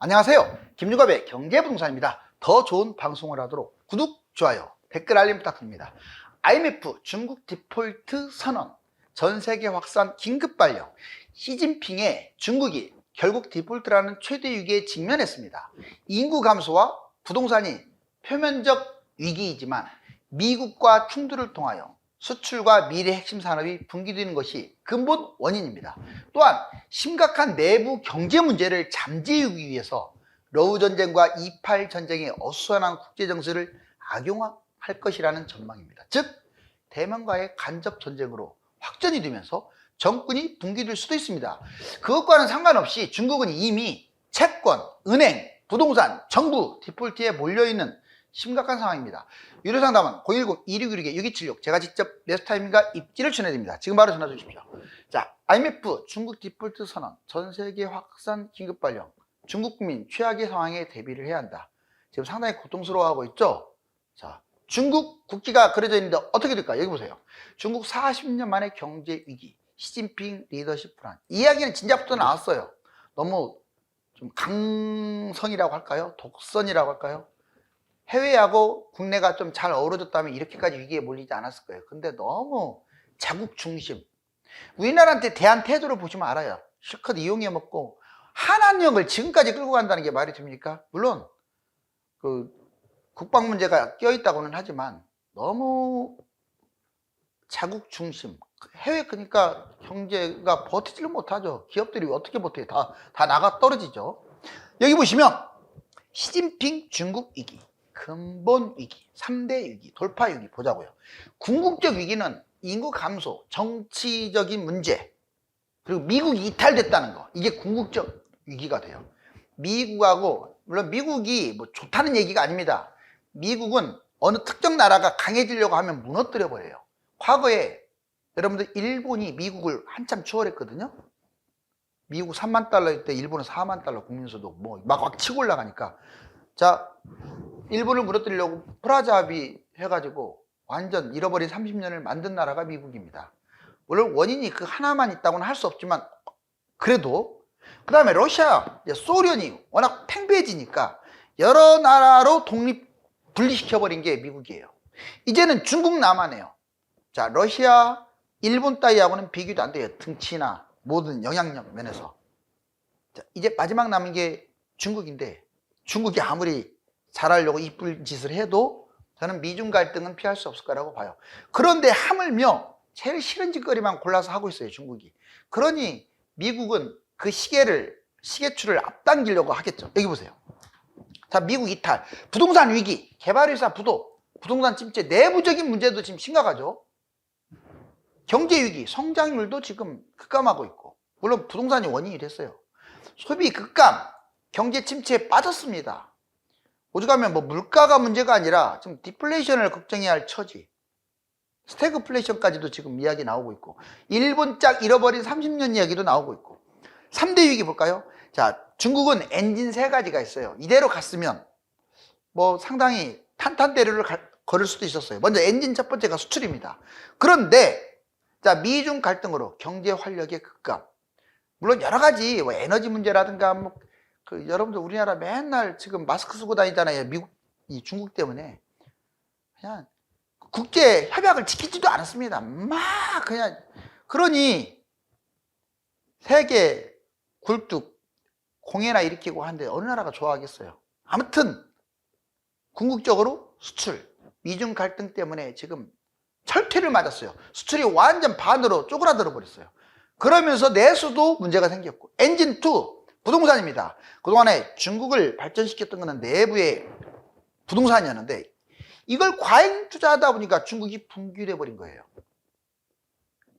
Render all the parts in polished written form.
안녕하세요. 김유갑의 경제부동산입니다. 더 좋은 방송을 하도록 구독, 좋아요, 댓글 알림 부탁드립니다. IMF 중국 디폴트 선언, 전세계 확산 긴급 발령, 시진핑의 중국이 결국 디폴트라는 최대 위기에 직면했습니다. 인구 감소와 부동산이 표면적 위기이지만 미국과 충돌을 통하여 수출과 미래 핵심 산업이 붕괴되는 것이 근본 원인입니다. 또한 심각한 내부 경제 문제를 잠재우기 위해서 러우 전쟁과 28 전쟁의 어수선한 국제 정세를 악용할 것이라는 전망입니다. 즉 대만과의 간접 전쟁으로 확전이 되면서 정권이 붕괴될 수도 있습니다. 그것과는 상관없이 중국은 이미 채권, 은행, 부동산, 정부 디폴트에 몰려있는 심각한 상황입니다. 유료상담은 010-2616-6276 제가 직접 네스타임과 입지를 전해드립니다. 지금 바로 전화 주십시오. 자, IMF 중국 디폴트 선언, 전세계 확산 긴급 발령, 중국 국민 최악의 상황에 대비를 해야 한다. 지금 상당히 고통스러워하고 있죠. 자, 중국 국기가 그려져 있는데 어떻게 될까? 여기 보세요. 중국 40년 만의 경제 위기, 시진핑 리더십 불안. 이야기는 진작부터 나왔어요. 너무 좀 강성이라고 할까요? 독선이라고 할까요? 해외하고 국내가 좀 잘 어우러졌다면 이렇게까지 위기에 몰리지 않았을 거예요. 근데 너무 자국 중심. 우리나라한테 대한 태도를 보시면 알아요. 실컷 이용해 먹고 한한령을 지금까지 끌고 간다는 게 말이 됩니까? 물론 그 국방 문제가 껴있다고는 하지만 너무 자국 중심. 해외 그러니까 경제가 버티지를 못하죠. 기업들이 어떻게 버텨요? 다 나가 떨어지죠. 여기 보시면 시진핑 중국 위기, 근본 위기, 3대 위기, 돌파 위기 보자고요. 궁극적 위기는 인구 감소, 정치적인 문제, 그리고 미국이 이탈됐다는 거. 이게 궁극적 위기가 돼요. 미국하고, 물론 미국이 뭐 좋다는 얘기가 아닙니다. 미국은 어느 특정 나라가 강해지려고 하면 무너뜨려 버려요. 과거에 여러분들 일본이 미국을 한참 추월했거든요. 미국 3만 달러일 때 일본은 4만 달러 국민소득 뭐 막 치고 올라가니까, 자, 일본을 무너뜨리려고 프라자 합의 해가지고 완전 잃어버린 30년을 만든 나라가 미국입니다. 물론 원인이 그 하나만 있다고는 할 수 없지만 그래도, 그 다음에 러시아, 소련이 워낙 팽배해지니까 여러 나라로 분리시켜버린 게 미국이에요. 이제는 중국 남아네요. 자, 러시아, 일본 따위하고는 비교도 안 돼요. 등치나 모든 영향력 면에서. 자, 이제 마지막 남은 게 중국인데, 중국이 아무리 잘하려고 이쁜 짓을 해도 저는 미중 갈등은 피할 수 없을 거라고 봐요. 그런데 하물며 제일 싫은 짓거리만 골라서 하고 있어요, 중국이. 그러니 미국은 그 시계추를 앞당기려고 하겠죠. 여기 보세요. 자, 미국 이탈, 부동산 위기, 개발회사 부동산 침체, 내부적인 문제도 지금 심각하죠. 경제 위기, 성장률도 지금 급감하고 있고, 물론 부동산이 원인이 됐어요. 소비 급감, 경제 침체에 빠졌습니다. 오죽하면 뭐 물가가 문제가 아니라 지금 디플레이션을 걱정해야 할 처지, 스태그플레이션까지도 지금 이야기 나오고 있고, 일본 짝 잃어버린 30년 이야기도 나오고 있고. 3대 위기 볼까요? 자, 중국은 엔진 3가지가 있어요. 이대로 갔으면 뭐 상당히 탄탄대로를 걸을 수도 있었어요. 먼저 엔진 첫 번째가 수출입니다. 그런데 자, 미중 갈등으로 경제 활력의 급감, 물론 여러 가지 뭐 에너지 문제라든가 뭐 여러분들 우리나라 맨날 지금 마스크 쓰고 다니잖아요. 중국 때문에. 그냥 국제 협약을 지키지도 않았습니다. 막 그냥. 그러니 세계 굴뚝 공해나 일으키고 하는데 어느 나라가 좋아하겠어요. 아무튼 궁극적으로 수출, 미중 갈등 때문에 지금 철퇴를 맞았어요. 수출이 완전 반으로 쪼그라들어 버렸어요. 그러면서 내수도 문제가 생겼고, 엔진 2 부동산입니다. 그동안에 중국을 발전시켰던 것은 내부의 부동산이었는데 이걸 과잉 투자하다 보니까 중국이 붕괴돼 버린 거예요.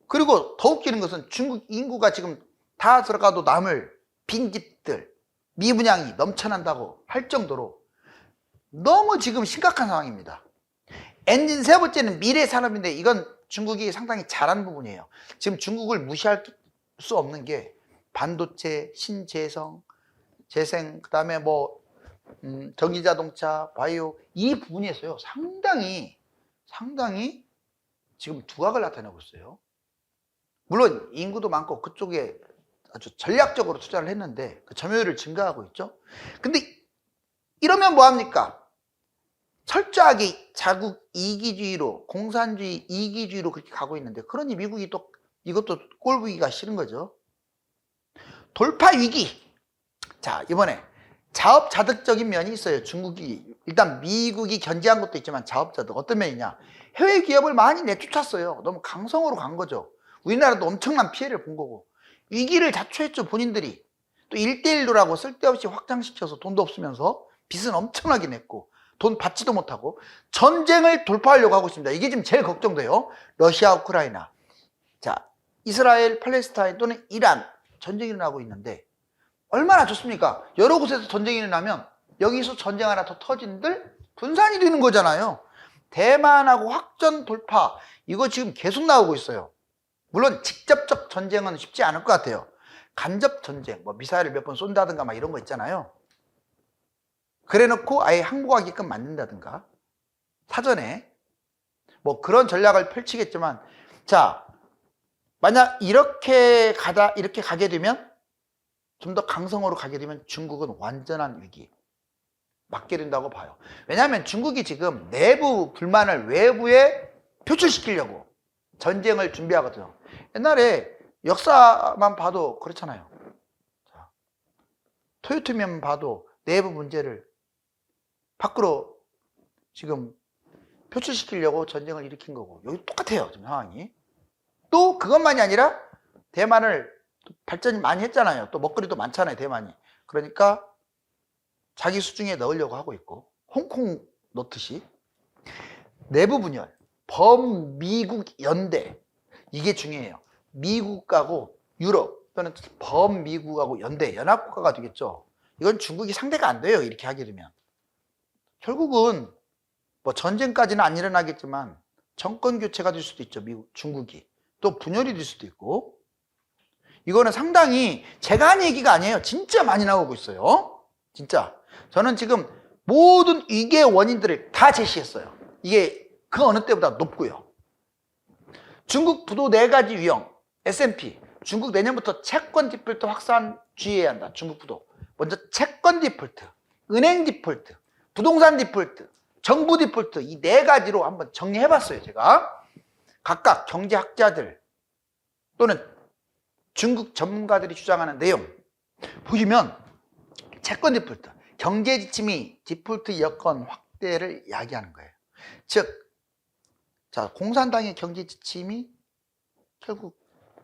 그리고 더 웃기는 것은 중국 인구가 지금 다 들어가도 남을 빈집들, 미분양이 넘쳐난다고 할 정도로 너무 지금 심각한 상황입니다. 엔진 3번째는 미래 산업인데 이건 중국이 상당히 잘한 부분이에요. 지금 중국을 무시할 수 없는 게 반도체, 신재생, 그 다음에 뭐 전기자동차, 바이오, 이 부분에서요 상당히 지금 두각을 나타내고 있어요. 물론 인구도 많고 그쪽에 아주 전략적으로 투자를 했는데 그 점유율을 증가하고 있죠. 근데 이러면 뭐합니까? 철저하게 자국 이기주의로, 공산주의 이기주의로 그렇게 가고 있는데, 그러니 미국이 또 이것도 꼴보기가 싫은 거죠. 돌파 위기. 자, 이번에 자업자득적인 면이 있어요. 중국이. 일단 미국이 견제한 것도 있지만 자업자득. 어떤 면이냐? 해외 기업을 많이 내쫓았어요. 너무 강성으로 간 거죠. 우리나라도 엄청난 피해를 본 거고. 위기를 자초했죠, 본인들이. 또 1대1로라고 쓸데없이 확장시켜서 돈도 없으면서 빚은 엄청나게 냈고 돈 받지도 못하고 전쟁을 돌파하려고 하고 있습니다. 이게 지금 제일 걱정돼요. 러시아, 우크라이나. 자, 이스라엘, 팔레스타인 또는 이란 전쟁이 일어나고 있는데 얼마나 좋습니까? 여러 곳에서 전쟁이 일어나면 여기서 전쟁 하나 더 터진들 분산이 되는 거잖아요. 대만하고 확전 돌파, 이거 지금 계속 나오고 있어요. 물론 직접적 전쟁은 쉽지 않을 것 같아요. 간접 전쟁, 뭐 미사일을 몇 번 쏜다든가 막 이런 거 있잖아요. 그래 놓고 아예 항복하게끔 만든다든가 사전에 뭐 그런 전략을 펼치겠지만, 자, 만약 이렇게 가게 되면, 좀 더 강성으로 가게 되면 중국은 완전한 위기 맞게 된다고 봐요. 왜냐하면 중국이 지금 내부 불만을 외부에 표출시키려고 전쟁을 준비하거든요. 옛날에 역사만 봐도 그렇잖아요. 자, 토요토미만 봐도 내부 문제를 밖으로 지금 표출시키려고 전쟁을 일으킨 거고, 여기 똑같아요, 지금 상황이. 또 그것만이 아니라 대만을 발전이 많이 했잖아요. 또 먹거리도 많잖아요, 대만이. 그러니까 자기 수중에 넣으려고 하고 있고, 홍콩 넣듯이. 내부 분열, 범미국 연대, 이게 중요해요. 미국하고 유럽 또는 범미국하고 연대, 연합국가가 되겠죠. 이건 중국이 상대가 안 돼요, 이렇게 하게 되면. 결국은 뭐 전쟁까지는 안 일어나겠지만 정권 교체가 될 수도 있죠, 중국이. 또 분열이 될 수도 있고. 이거는 상당히 제가 한 얘기가 아니에요. 진짜 많이 나오고 있어요. 진짜. 저는 지금 모든 위기의 원인들을 다 제시했어요. 이게 그 어느 때보다 높고요. 중국 부도 4가지 유형, S&P. 중국 내년부터 채권 디폴트 확산 주의해야 한다. 중국 부도. 먼저 채권 디폴트, 은행 디폴트, 부동산 디폴트, 정부 디폴트, 이 4가지로 한번 정리해봤어요, 제가. 각각 경제학자들 또는 중국 전문가들이 주장하는 내용 보시면, 채권 디폴트, 경제 지침이 디폴트 여건 확대를 야기하는 거예요. 즉, 자, 공산당의 경제 지침이 결국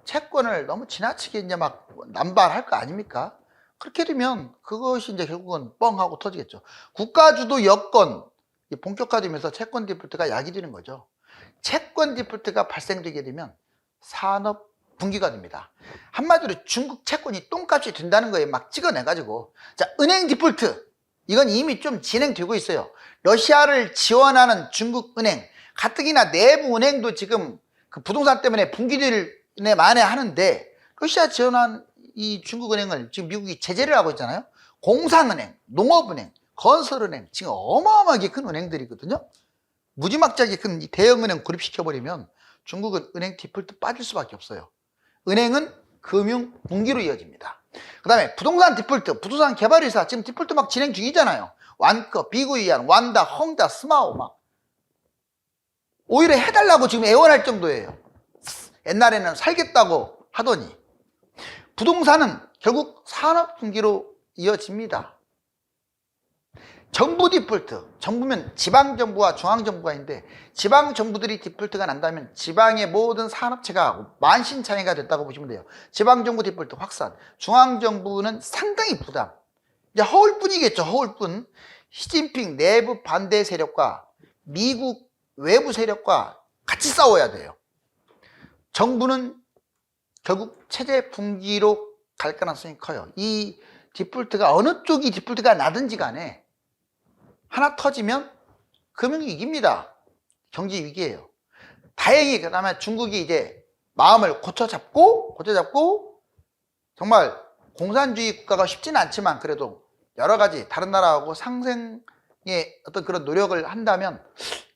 채권을 너무 지나치게 이제 막 남발할 거 아닙니까? 그렇게 되면 그것이 이제 결국은 뻥하고 터지겠죠. 국가주도 여건 본격화되면서 채권 디폴트가 야기되는 거죠. 채권 디폴트가 발생되게 되면 산업 붕괴가 됩니다. 한마디로 중국 채권이 똥값이 된다는 거에 막 찍어내가지고. 자, 은행 디폴트, 이건 이미 좀 진행되고 있어요. 러시아를 지원하는 중국 은행, 가뜩이나 내부 은행도 지금 그 부동산 때문에 붕괴될 만에 하는데, 러시아 지원한 이 중국 은행을 지금 미국이 제재를 하고 있잖아요. 공상은행, 농업은행, 건설은행, 지금 어마어마하게 큰 은행들이거든요. 무지막지하게 큰 대형은행 고립시켜버리면 중국은 은행 디폴트 빠질 수밖에 없어요. 은행은 금융 붕괴로 이어집니다. 그 다음에 부동산 디폴트, 부동산 개발회사 지금 디폴트 막 진행 중이잖아요. 완커, 비구이안, 완다, 헝다, 스마오 막. 오히려 해달라고 지금 애원할 정도예요. 옛날에는 살겠다고 하더니. 부동산은 결국 산업 붕괴로 이어집니다. 정부 디폴트, 정부면 지방정부와 중앙정부가 있는데, 지방정부들이 디폴트가 난다면 지방의 모든 산업체가 만신창이가 됐다고 보시면 돼요. 지방정부 디폴트 확산, 중앙정부는 상당히 부담. 이제 허울뿐이겠죠, 허울뿐. 시진핑 내부 반대 세력과 미국 외부 세력과 같이 싸워야 돼요. 정부는 결국 체제 붕괴로 갈 가능성이 커요. 이 디폴트가 어느 쪽이 디폴트가 나든지 간에 하나 터지면 금융위기입니다. 경제위기예요. 다행히 그다음에 중국이 이제 마음을 고쳐잡고 정말 공산주의 국가가 쉽지는 않지만 그래도 여러 가지 다른 나라하고 상생의 어떤 그런 노력을 한다면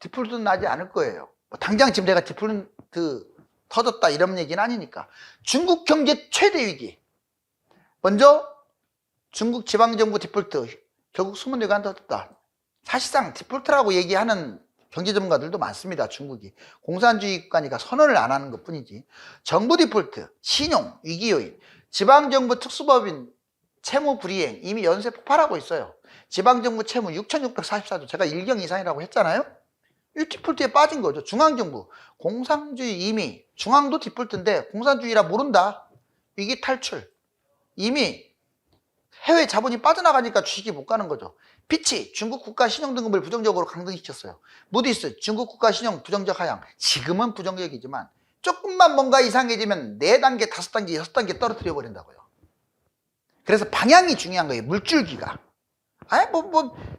디폴트는 나지 않을 거예요. 뭐 당장 지금 내가 디폴트 터졌다 이런 얘기는 아니니까. 중국 경제 최대 위기. 먼저 중국 지방정부 디폴트, 결국 숨은 뇌가 한다. 사실상 디폴트라고 얘기하는 경제 전문가들도 많습니다. 중국이 공산주의 국가니까 선언을 안 하는 것 뿐이지. 정부 디폴트, 신용, 위기 요인, 지방정부 특수법인 채무 불이행 이미 연쇄 폭발하고 있어요. 지방정부 채무 6,644조, 제가 1경 이상이라고 했잖아요. 이 디폴트에 빠진 거죠. 중앙정부, 공산주의 이미, 중앙도 디폴트인데 공산주의라 모른다. 위기 탈출. 이미 해외 자본이 빠져나가니까 주식이 못 가는 거죠. 피치, 중국 국가 신용 등급을 부정적으로 강등시켰어요. 무디스, 중국 국가 신용 부정적 하향. 지금은 부정적이지만 조금만 뭔가 이상해지면 4단계, 5단계, 6단계 떨어뜨려 버린다고요. 그래서 방향이 중요한 거예요. 물줄기가.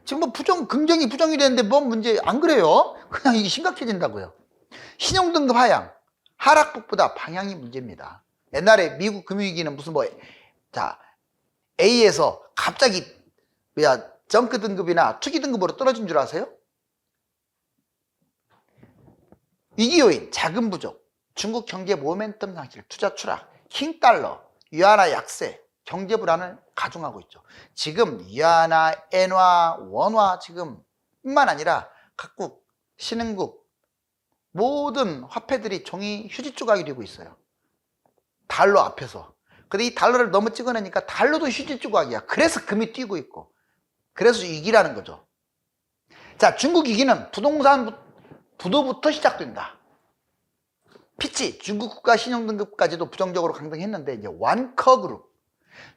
지금 긍정이 부정이 되는데 뭔 문제 안 그래요? 그냥 이게 심각해진다고요. 신용 등급 하향, 하락폭보다 방향이 문제입니다. 옛날에 미국 금융위기는 무슨 A에서 갑자기 정크 등급이나 투기 등급으로 떨어진 줄 아세요? 위기 요인, 자금 부족, 중국 경제 모멘텀 상실, 투자 추락, 킹 달러, 위안화 약세, 경제 불안을 가중하고 있죠. 지금 위안화, 엔화, 원화 지금 뿐만 아니라 각국, 신흥국 모든 화폐들이 종이 휴지 조각이 되고 있어요. 달러 앞에서. 근데 이 달러를 너무 찍어내니까 달러도 휴지 조각이야. 그래서 금이 뛰고 있고. 그래서 위기라는 거죠. 자, 중국 위기는 부동산 부도부터 시작된다. 피치, 중국 국가 신용등급까지도 부정적으로 강등했는데 이제 완커그룹,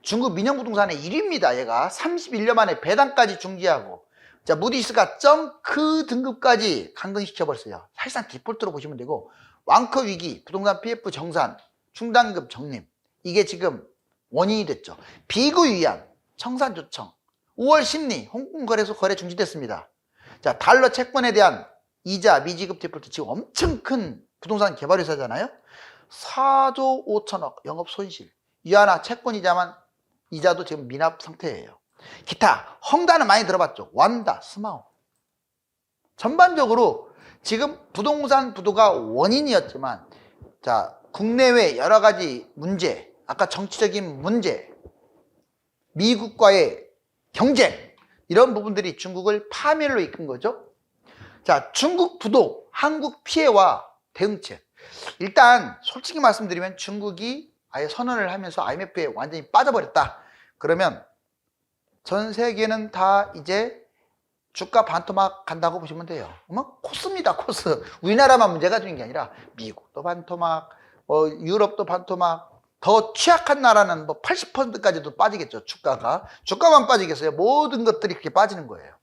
중국 민영부동산의 1위입니다. 얘가 31년 만에 배당까지 중지하고, 자, 무디스가 정크 등급까지 강등시켜버렸어요. 사실상 디폴트로 보시면 되고, 완커 위기, 부동산 PF 정산, 충당급 적립, 이게 지금 원인이 됐죠. 비구 위안, 청산조청, 5월 심리, 홍콩거래소 거래 중지됐습니다. 자, 달러 채권에 대한 이자 미지급 디폴트, 지금 엄청 큰 부동산 개발회사잖아요. 4조 5천억 영업 손실. 위안화 채권 이자도 지금 미납 상태예요. 기타 헝다는 많이 들어봤죠. 완다, 스마오. 전반적으로 지금 부동산 부도가 원인이었지만, 자, 국내외 여러 가지 문제, 아까 정치적인 문제, 미국과의 경쟁, 이런 부분들이 중국을 파멸로 이끈 거죠. 자, 중국 부도, 한국 피해와 대응책. 일단 솔직히 말씀드리면 중국이 아예 선언을 하면서 IMF에 완전히 빠져버렸다. 그러면 전 세계는 다 이제 주가 반토막 간다고 보시면 돼요. 코스입니다, 코스. 우리나라만 문제가 되는 게 아니라 미국도 반토막, 유럽도 반토막, 더 취약한 나라는 80%까지도 빠지겠죠. 주가만 빠지겠어요. 모든 것들이 그렇게 빠지는 거예요.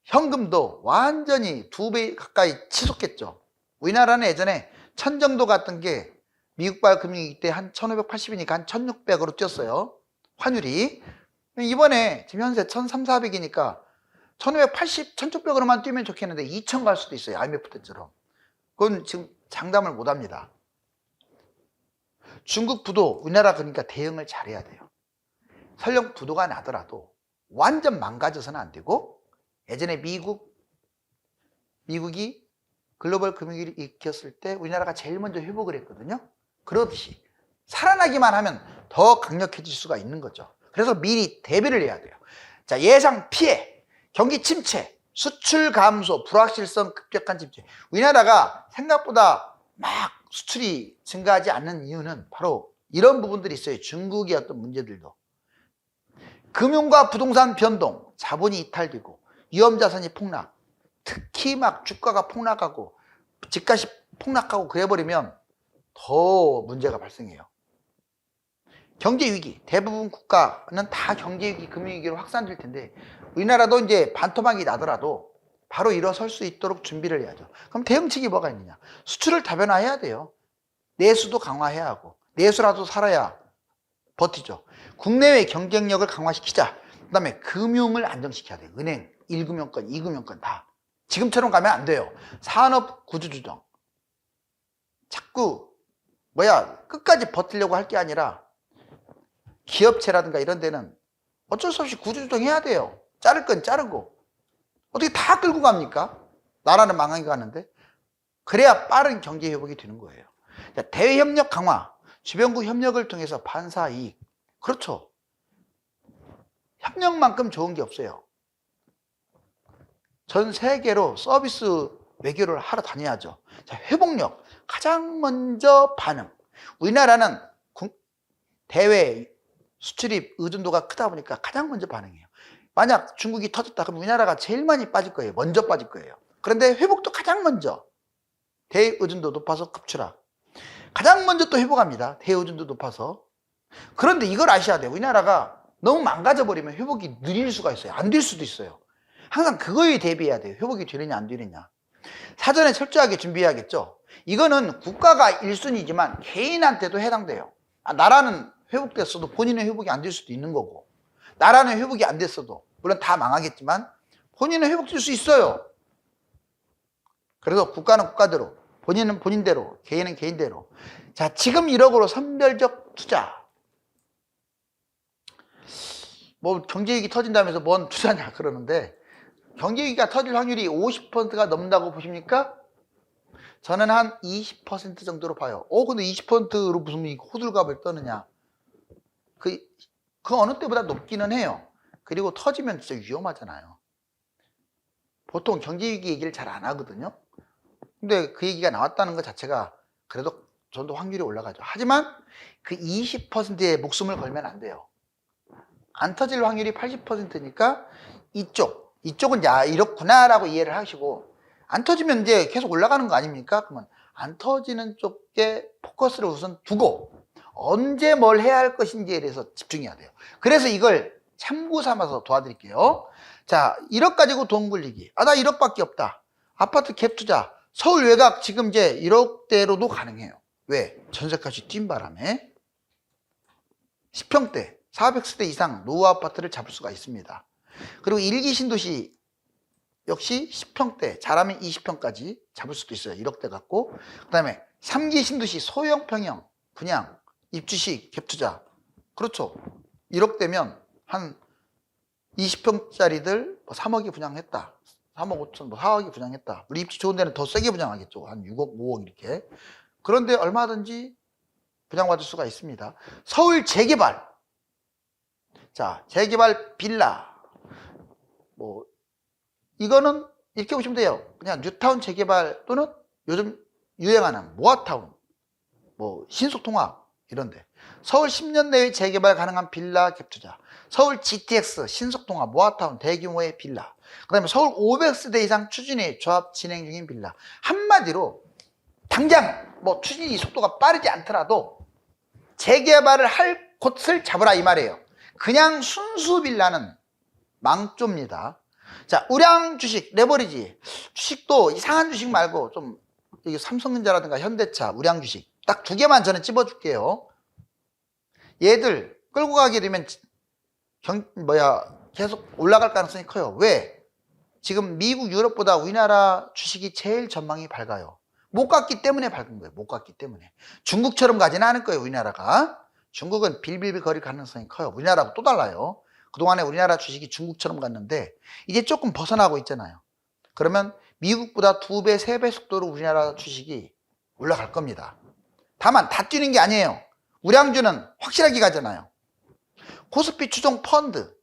현금도 완전히 2배 가까이 치솟겠죠. 우리나라는 예전에 1000 정도 갔던 게 미국발 금융위기 때 한 1580이니까 한 1600으로 뛰었어요. 환율이. 이번에 지금 현재 1300, 400이니까 1580, 1600으로만 뛰면 좋겠는데 2000 갈 수도 있어요. IMF 때처럼. 그건 지금 장담을 못 합니다. 중국 부도, 우리나라 그러니까 대응을 잘해야 돼요. 설령 부도가 나더라도 완전 망가져서는 안 되고, 예전에 미국이 글로벌 금융위기를 일으켰을 때 우리나라가 제일 먼저 회복을 했거든요. 그렇듯이 살아나기만 하면 더 강력해질 수가 있는 거죠. 그래서 미리 대비를 해야 돼요. 자, 예상 피해, 경기 침체, 수출 감소, 불확실성 급격한 침체. 우리나라가 생각보다 막 수출이 증가하지 않는 이유는 바로 이런 부분들이 있어요. 중국의 어떤 문제들도. 금융과 부동산 변동, 자본이 이탈되고 위험자산이 폭락, 특히 막 주가가 폭락하고 집값이 폭락하고 그래버리면 더 문제가 발생해요. 경제위기, 대부분 국가는 다 경제위기, 금융위기로 확산될 텐데 우리나라도 이제 반토막이 나더라도 바로 일어설 수 있도록 준비를 해야죠. 그럼 대응책이 뭐가 있느냐? 수출을 다변화해야 돼요. 내수도 강화해야 하고, 내수라도 살아야 버티죠. 국내외 경쟁력을 강화시키자. 그 다음에 금융을 안정시켜야 돼요. 은행, 1금융권, 2금융권 다. 지금처럼 가면 안 돼요. 산업 구조조정. 자꾸 끝까지 버티려고 할 게 아니라 기업체라든가 이런 데는 어쩔 수 없이 구조조정해야 돼요. 자를 건 자르고. 어떻게 다 끌고 갑니까? 나라는 망하게 가는데. 그래야 빠른 경제 회복이 되는 거예요. 대외협력 강화, 주변국 협력을 통해서 반사 이익. 그렇죠. 협력만큼 좋은 게 없어요. 전 세계로 서비스 외교를 하러 다녀야죠. 자, 회복력. 가장 먼저 반응. 우리나라는 대외 수출입 의존도가 크다 보니까 가장 먼저 반응해요. 만약 중국이 터졌다 그러면 우리나라가 제일 많이 빠질 거예요. 먼저 빠질 거예요. 그런데 회복도 가장 먼저. 대의존도 높아서 급추락. 가장 먼저 또 회복합니다. 대의존도 높아서. 그런데 이걸 아셔야 돼요. 우리나라가 너무 망가져버리면 회복이 느릴 수가 있어요. 안 될 수도 있어요. 항상 그거에 대비해야 돼요. 회복이 되느냐 안 되느냐. 사전에 철저하게 준비해야겠죠. 이거는 국가가 1순위지만 개인한테도 해당돼요. 나라는 회복됐어도 본인의 회복이 안 될 수도 있는 거고, 나라는 회복이 안 됐어도 물론 다 망하겠지만 본인은 회복될 수 있어요. 그래서 국가는 국가대로, 본인은 본인대로, 개인은 개인대로. 자, 지금 1억으로 선별적 투자. 뭐 경제위기 터진다면서 뭔 투자냐 그러는데, 경제위기가 터질 확률이 50%가 넘는다고 보십니까? 저는 한 20% 정도로 봐요. 근데 20%로 무슨 호들갑을 떠느냐. 그 어느 때보다 높기는 해요. 그리고 터지면 진짜 위험하잖아요. 보통 경제위기 얘기를 잘 안 하거든요. 근데 그 얘기가 나왔다는 것 자체가 그래도 전도 확률이 올라가죠. 하지만 그 20%의 목숨을 걸면 안 돼요. 안 터질 확률이 80%니까 이쪽은 야 이렇구나라고 이해를 하시고, 안 터지면 이제 계속 올라가는 거 아닙니까? 그러면 안 터지는 쪽에 포커스를 우선 두고 언제 뭘 해야 할 것인지에 대해서 집중해야 돼요. 그래서 이걸 참고 삼아서 도와드릴게요. 자, 1억 가지고 돈 굴리기. 나 1억밖에 없다. 아파트 갭 투자. 서울 외곽 지금 이제 1억대로도 가능해요. 왜? 전세값이 뛴 바람에 10평대 400세대 이상 노후 아파트를 잡을 수가 있습니다. 그리고 1기 신도시 역시 10평대 잘하면 20평까지 잡을 수도 있어요. 1억대 갖고. 그 다음에 3기 신도시 소형 평형 분양 입주식 갭투자. 그렇죠. 1억대면 한 20평짜리들 3억이 분양했다. 3억 5천, 4억이 분양했다. 우리 입지 좋은 데는 더 세게 분양하겠죠. 한 6억, 5억 이렇게. 그런데 얼마든지 분양받을 수가 있습니다. 서울 재개발. 자, 재개발 빌라. 이거는 이렇게 보시면 돼요. 그냥 뉴타운 재개발 또는 요즘 유행하는 모아타운, 신속통합 이런데. 서울 10년 내에 재개발 가능한 빌라 갭투자. 서울 GTX, 신속통합, 모아타운 대규모의 빌라. 그 다음에 서울 500세대 이상 추진이 조합 진행 중인 빌라. 한마디로 당장 추진이 속도가 빠르지 않더라도 재개발을 할 곳을 잡으라 이 말이에요. 그냥 순수 빌라는 망조입니다. 자, 우량 주식, 레버리지. 주식도 이상한 주식 말고 좀 삼성전자라든가 현대차, 우량 주식 딱 2개만 저는 찝어줄게요. 얘들 끌고 가게 되면 계속 올라갈 가능성이 커요. 왜? 지금 미국, 유럽보다 우리나라 주식이 제일 전망이 밝아요. 못 갔기 때문에 밝은 거예요. 못 갔기 때문에. 중국처럼 가지는 않을 거예요, 우리나라가. 중국은 빌빌빌 거릴 가능성이 커요. 우리나라하고 또 달라요. 그동안에 우리나라 주식이 중국처럼 갔는데 이제 조금 벗어나고 있잖아요. 그러면 미국보다 2배, 3배 속도로 우리나라 주식이 올라갈 겁니다. 다만 다 뛰는 게 아니에요. 우량주는 확실하게 가잖아요. 코스피 추종 펀드,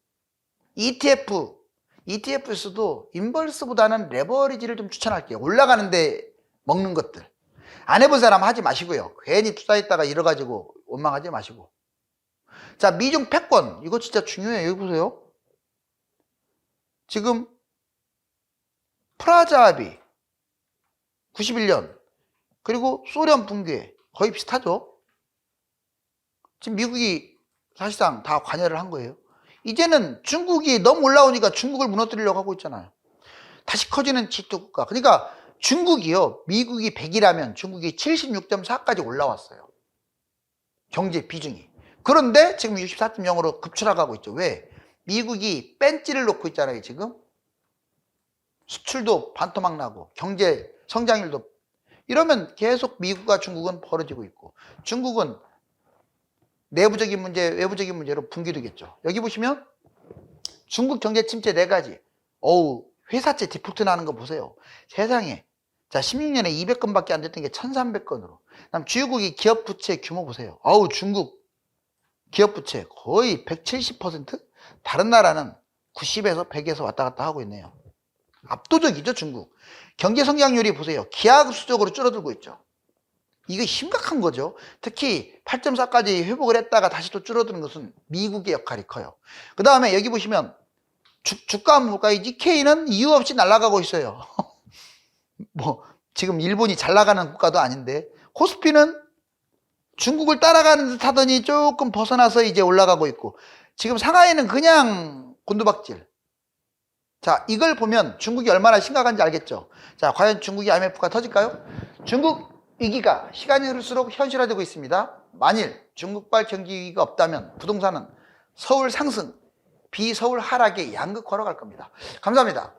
ETF에서도 인버스보다는 레버리지를 좀 추천할게요. 올라가는데 먹는 것들. 안 해본 사람 하지 마시고요. 괜히 투자했다가 잃어가지고 원망하지 마시고. 자, 미중 패권. 이거 진짜 중요해요. 여기 보세요. 지금 프라자 합의 91년 그리고 소련 붕괴 거의 비슷하죠. 지금 미국이 사실상 다 관여를 한 거예요. 이제는 중국이 너무 올라오니까 중국을 무너뜨리려고 하고 있잖아요. 다시 커지는 G2국가. 그러니까 중국이요, 미국이 100이라면 중국이 76.4까지 올라왔어요. 경제 비중이. 그런데 지금 64.0으로 급추락하고 있죠. 왜? 미국이 뺀찌를 놓고 있잖아요, 지금. 수출도 반토막 나고 경제 성장률도. 이러면 계속 미국과 중국은 벌어지고 있고, 중국은 내부적인 문제, 외부적인 문제로 붕괴되겠죠. 여기 보시면 중국 경제 침체 4가지. 회사채 디폴트 나는 거 보세요. 세상에. 자, 16년에 200건밖에 안 됐던 게 1300건으로. 그다음 주요국이 기업 부채 규모 보세요. 중국 기업 부채 거의 170%? 다른 나라는 90에서 100에서 왔다 갔다 하고 있네요. 압도적이죠, 중국. 경제 성장률이 보세요. 기하급수적으로 줄어들고 있죠. 이거 심각한 거죠. 특히 8.4까지 회복을 했다가 다시 또 줄어드는 것은 미국의 역할이 커요. 그 다음에 여기 보시면 주가 한번 볼까요? 니케이는 이유 없이 날아가고 있어요. 뭐 지금 일본이 잘 나가는 국가도 아닌데, 코스피는 중국을 따라가는 듯 하더니 조금 벗어나서 이제 올라가고 있고, 지금 상하이는 그냥 곤두박질. 자, 이걸 보면 중국이 얼마나 심각한지 알겠죠? 자, 과연 중국이 IMF가 터질까요? 중국 위기가 시간이 흐를수록 현실화되고 있습니다. 만일 중국발 경기 위기가 없다면 부동산은 서울 상승, 비서울 하락의 양극화로 갈 겁니다. 감사합니다.